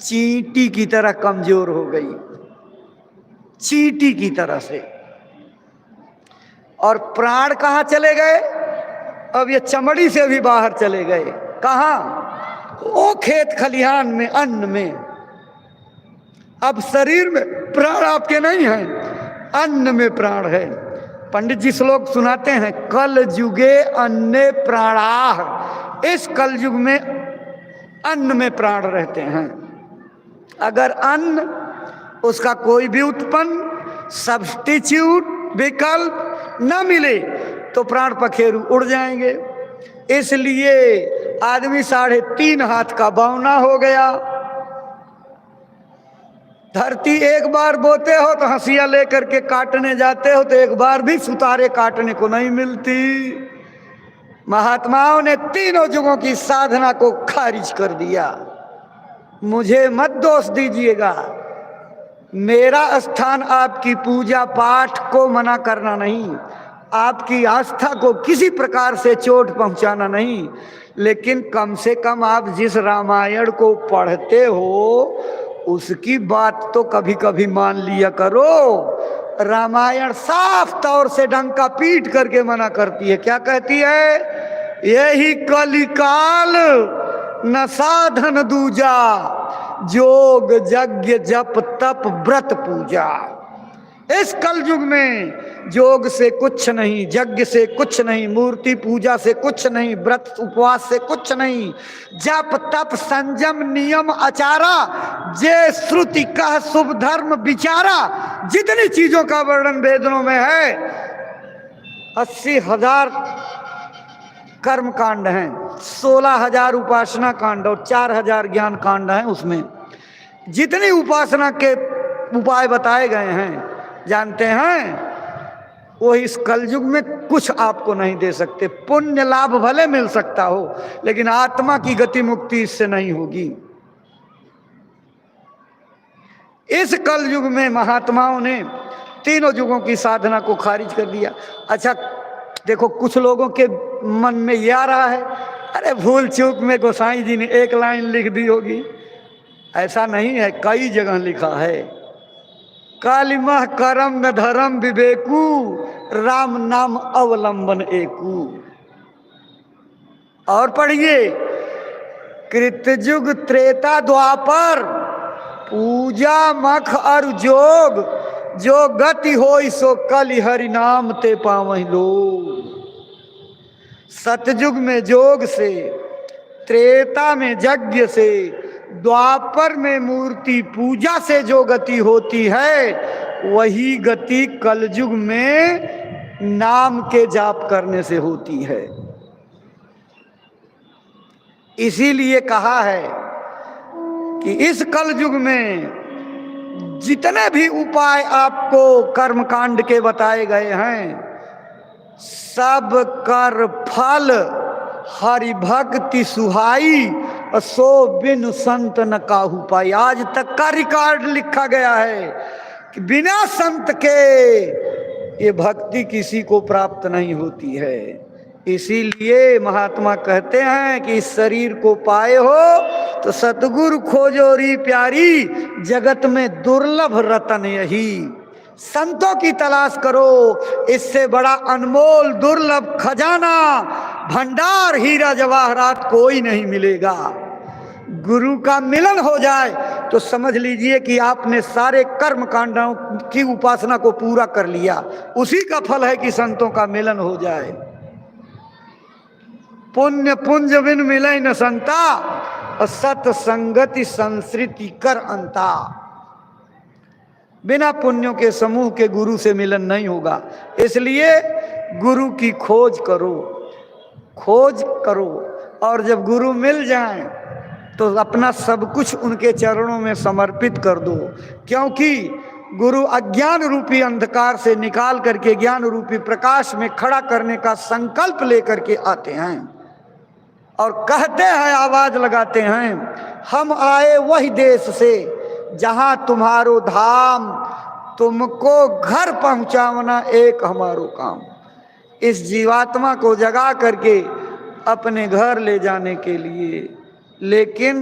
चींटी की तरह कमजोर हो गई, चींटी की तरह से। और प्राण कहाँ चले गए? अब ये चमड़ी से भी बाहर चले गए। कहाँ? वो खेत खलिहान में, अन्न में। अब शरीर में प्राण आपके नहीं है, अन्न में प्राण है। पंडित जी श्लोक सुनाते हैं, कल युगे अन्ने प्राणाः। इस कल युग में अन्न में प्राण रहते हैं। अगर अन्न, उसका कोई भी उत्पन्न सब्स्टिट्यूट, विकल्प न मिले तो प्राण पखेरु उड़ जाएंगे। इसलिए आदमी 3.5 हाथ का बौना हो गया। धरती एक बार बोते हो तो हंसिया लेकर के काटने जाते हो तो एक बार भी सुतारे काटने को नहीं मिलती। महात्माओं ने तीनों युगों की साधना को खारिज कर दिया। मुझे मत दोष दीजिएगा, मेरा स्थान आपकी पूजा पाठ को मना करना नहीं, आपकी आस्था को किसी प्रकार से चोट पहुंचाना नहीं, लेकिन कम से कम आप जिस रामायण को पढ़ते हो उसकी बात तो कभी कभी मान लिया करो। रामायण साफ तौर से डंका पीट करके मना करती है। क्या कहती है? यही कलिकाल न साधन दूजा, जोग यज्ञ जप तप व्रत पूजा। इस कल युग में जोग से कुछ नहीं, यज्ञ से कुछ नहीं, मूर्ति पूजा से कुछ नहीं, व्रत उपवास से कुछ नहीं, जप तप संयम नियम आचारा, जे श्रुति कह शुभ धर्म विचारा। जितनी चीजों का वर्णन वेदों में है, 80,000 कर्म कांड हैं, 16,000 उपासना कांड और 4,000 ज्ञान कांड हैं। उसमें जितनी उपासना के उपाय बताए गए हैं, जानते हैं, वो इस कलयुग में कुछ आपको नहीं दे सकते। पुण्य लाभ भले मिल सकता हो, लेकिन आत्मा की गति मुक्ति इससे नहीं होगी। इस कलयुग में महात्माओं ने तीनों युगों की साधना को खारिज कर दिया। अच्छा देखो, कुछ लोगों के मन में यह आ रहा है, अरे भूल चूक में गोसाई जी ने एक लाइन लिख दी होगी। ऐसा नहीं है, कई जगह लिखा है, कालिमह करम न धर्म विवेकू, राम नाम अवलंबन एकू। और पढ़िए, कृतयुग त्रेता द्वापर, पूजा मख और जोग, जो गति होई सो कलि हरि नाम ते पावहि लोग। सतयुग में जोग से, त्रेता में यज्ञ से, द्वापर में मूर्ति पूजा से जो गति होती है, वही गति कलयुग में नाम के जाप करने से होती है। इसीलिए कहा है कि इस कलयुग में जितने भी उपाय आपको कर्मकांड के बताए गए हैं, सब कर फल हरि भक्ति सुहाई, सो बिन संत न काहू पाई। आज तक का रिकॉर्ड लिखा गया है कि बिना संत के ये भक्ति किसी को प्राप्त नहीं होती है। इसीलिए महात्मा कहते हैं कि इस शरीर को पाए हो तो सतगुरु खोजो री प्यारी, जगत में दुर्लभ रतन यही। संतों की तलाश करो, इससे बड़ा अनमोल दुर्लभ खजाना, भंडार, हीरा जवाहरात कोई नहीं मिलेगा। गुरु का मिलन हो जाए तो समझ लीजिए कि आपने सारे कर्म कांडों की उपासना को पूरा कर लिया। उसी का फल है कि संतों का मिलन हो जाए। पुण्य पुंज बिन मिले न संता, सत संगति संस्कृति कर अंता। बिना पुण्यों के समूह के गुरु से मिलन नहीं होगा। इसलिए गुरु की खोज करो, खोज करो, और जब गुरु मिल जाएं तो अपना सब कुछ उनके चरणों में समर्पित कर दो। क्योंकि गुरु अज्ञान रूपी अंधकार से निकाल करके ज्ञान रूपी प्रकाश में खड़ा करने का संकल्प लेकर के आते हैं और कहते हैं, आवाज लगाते हैं, हम आए वही देश से जहां तुम्हारो धाम, तुमको घर पहुंचावना एक हमारो काम। इस जीवात्मा को जगा करके अपने घर ले जाने के लिए। लेकिन